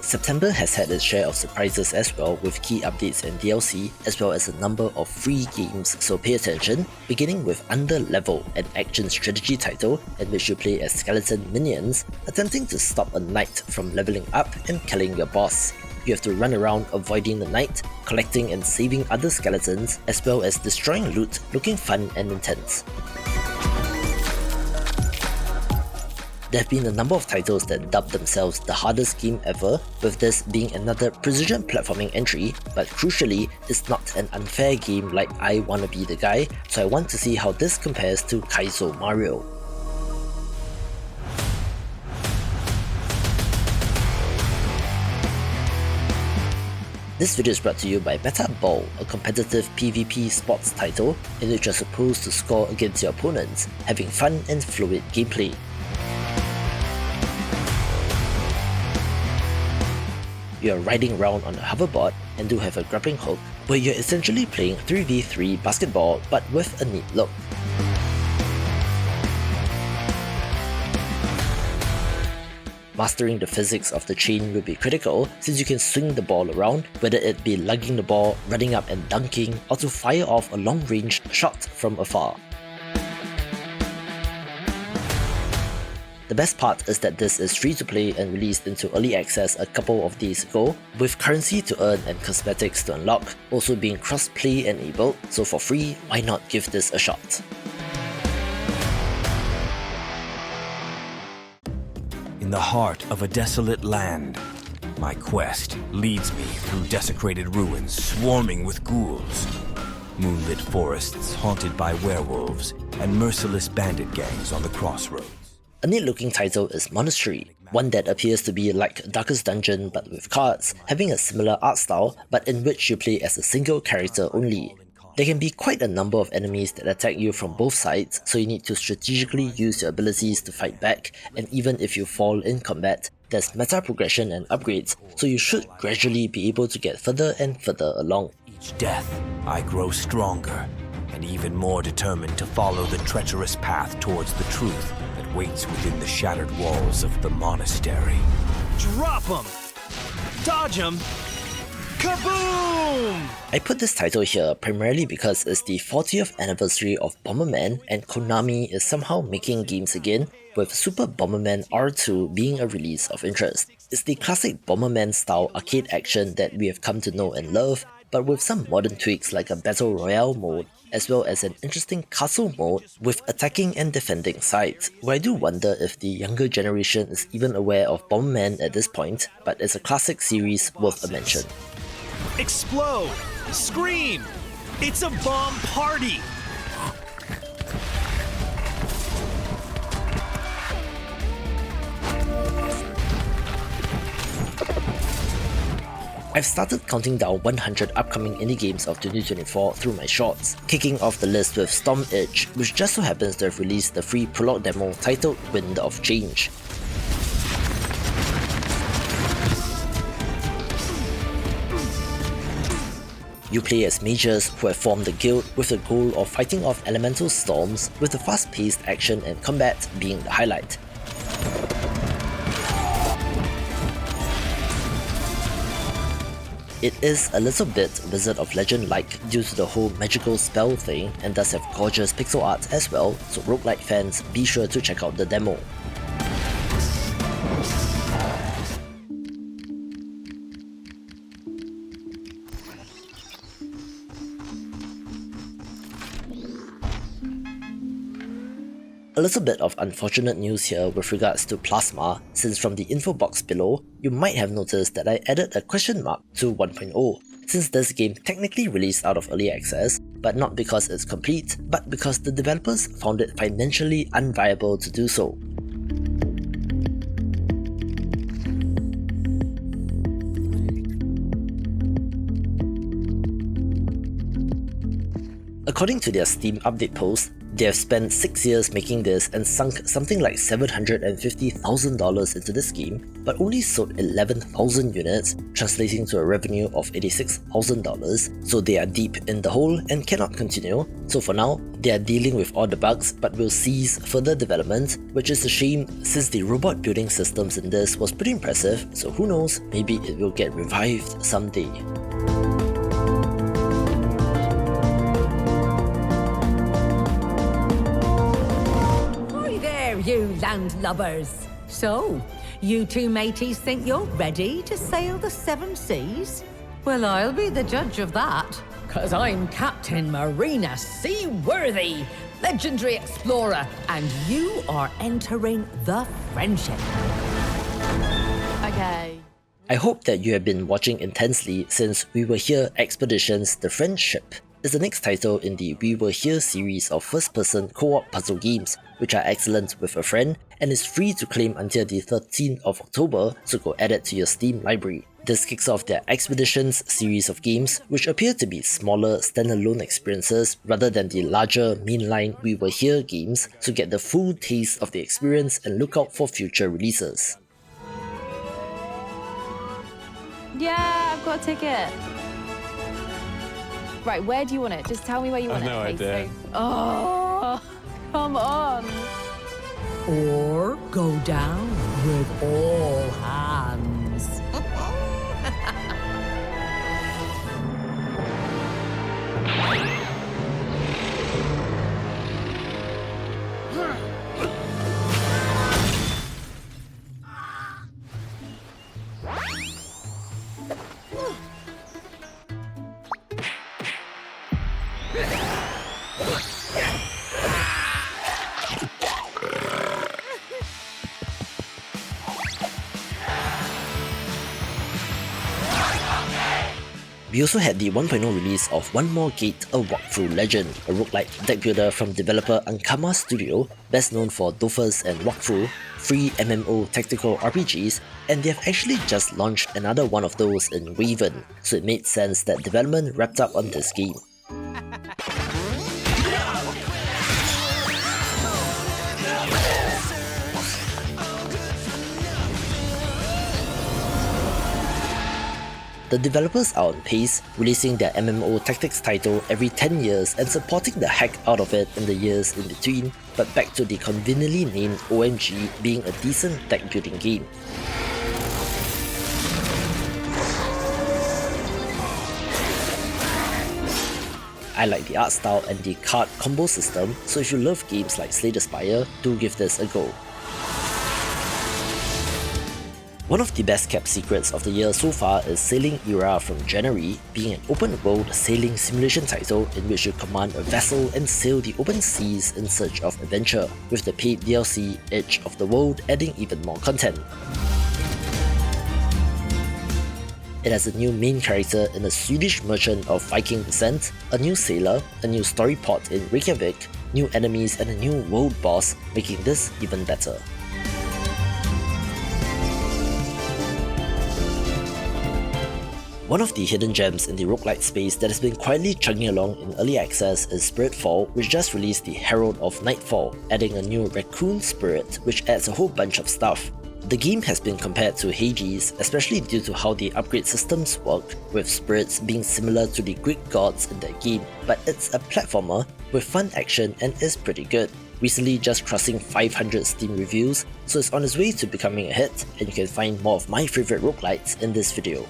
September has had its share of surprises as well, with key updates and DLC, as well as a number of free games, so pay attention, beginning with Underlevel, an action strategy title in which you play as skeleton minions, attempting to stop a knight from leveling up and killing your boss. You have to run around avoiding the knight, collecting and saving other skeletons, as well as destroying loot, looking fun and intense. There have been a number of titles that dubbed themselves the hardest game ever, with this being another precision platforming entry, but crucially, it's not an unfair game like I Wanna Be the Guy, so I want to see how this compares to Kaizo Mario. This video is brought to you by Metaball, a competitive PvP sports title in which you're supposed to score against your opponents, having fun and fluid gameplay. You're riding around on a hoverboard and do have a grappling hook, where you're essentially playing 3v3 basketball but with a neat look. Mastering the physics of the chain will be critical, since you can swing the ball around, whether it be lugging the ball, running up and dunking, or to fire off a long-range shot from afar. The best part is that this is free to play and released into early access a couple of days ago, with currency to earn and cosmetics to unlock, also being cross-play enabled, so for free, why not give this a shot? In the heart of a desolate land, my quest leads me through desecrated ruins swarming with ghouls, moonlit forests haunted by werewolves, and merciless bandit gangs on the crossroads. A neat looking title is Monastery, one that appears to be like Darkest Dungeon but with cards, having a similar art style but in which you play as a single character only. There can be quite a number of enemies that attack you from both sides, so you need to strategically use your abilities to fight back, and even if you fall in combat, there's meta progression and upgrades, so you should gradually be able to get further and further along. Each death, I grow stronger, and even more determined to follow the treacherous path towards the truth that waits within the shattered walls of the Monastery. Drop 'em! Dodge 'em! Kaboom! I put this title here primarily because it's the 40th anniversary of Bomberman, and Konami is somehow making games again, with Super Bomberman R2 being a release of interest. It's the classic Bomberman style arcade action that we have come to know and love, but with some modern tweaks like a Battle Royale mode, as well as an interesting castle mode with attacking and defending sides, where I do wonder if the younger generation is even aware of Bomberman at this point, but it's a classic series worth a mention. Explode! Scream! It's a bomb party! I've started counting down 100 upcoming indie games of 2024 through my shorts, kicking off the list with StormEdge, which just so happens to have released the free prologue demo titled Wind of Change. You play as mages who have formed a guild with the goal of fighting off elemental storms, with the fast-paced action and combat being the highlight. It is a little bit Wizard of Legend-like due to the whole magical spell thing, and does have gorgeous pixel art as well, so roguelike fans be sure to check out the demo. A little bit of unfortunate news here with regards to Plasma, since from the info box below, you might have noticed that I added a question mark to 1.0, since this game technically released out of early access, but not because it's complete, but because the developers found it financially unviable to do so. According to their Steam update post, They have spent 6 years making this and sunk something like $750,000 into this game, but only sold 11,000 units, translating to a revenue of $86,000, so they are deep in the hole and cannot continue. So for now, they are dealing with all the bugs but will cease further development, which is a shame since the robot building systems in this was pretty impressive, so who knows, maybe it will get revived someday. You landlubbers! So, you two mateys think you're ready to sail the 7 seas? Well, I'll be the judge of that, 'cause I'm Captain Marina Seaworthy, legendary explorer, and you are entering the Friendship. Okay. I hope that you have been watching intensely since We Were Here Expeditions The Friendship is the next title in the We Were Here series of first-person co-op puzzle games, which are excellent with a friend and is free to claim until the 13th of October, so go add it to your Steam library. This kicks off their Expeditions series of games, which appear to be smaller standalone experiences rather than the larger mainline We Were Here games, so get the full taste of the experience and look out for future releases. Yeah, I've got a ticket. Right, where do you want it? Just tell me where you want it. No idea. Oh, come on. Or go down with all hands. We also had the 1.0 release of One More Gate, a Walkthrough Legend, a roguelike deck builder from developer Ankama Studio, best known for Dofus and Walkthrough, free MMO tactical RPGs, and they have actually just launched another one of those in Raven, so it made sense that development wrapped up on this game. The developers are on pace, releasing their MMO Tactics title every 10 years and supporting the heck out of it in the years in between, but back to the conveniently named OMG being a decent deck building game. I like the art style and the card combo system, so if you love games like Slay the Spire, do give this a go. One of the best kept secrets of the year so far is Sailing Era from January, being an open world sailing simulation title in which you command a vessel and sail the open seas in search of adventure, with the paid DLC Edge of the World adding even more content. It has a new main character in a Swedish merchant of Viking descent, a new sailor, a new story port in Reykjavik, new enemies and a new world boss, making this even better. One of the hidden gems in the roguelite space that has been quietly chugging along in early access is Spiritfall, which just released the Herald of Nightfall, adding a new raccoon spirit which adds a whole bunch of stuff. The game has been compared to Hades, especially due to how the upgrade systems work, with spirits being similar to the Greek gods in that game, but it's a platformer with fun action and is pretty good. Recently just crossing 500 Steam reviews, so it's on its way to becoming a hit, and you can find more of my favourite roguelites in this video.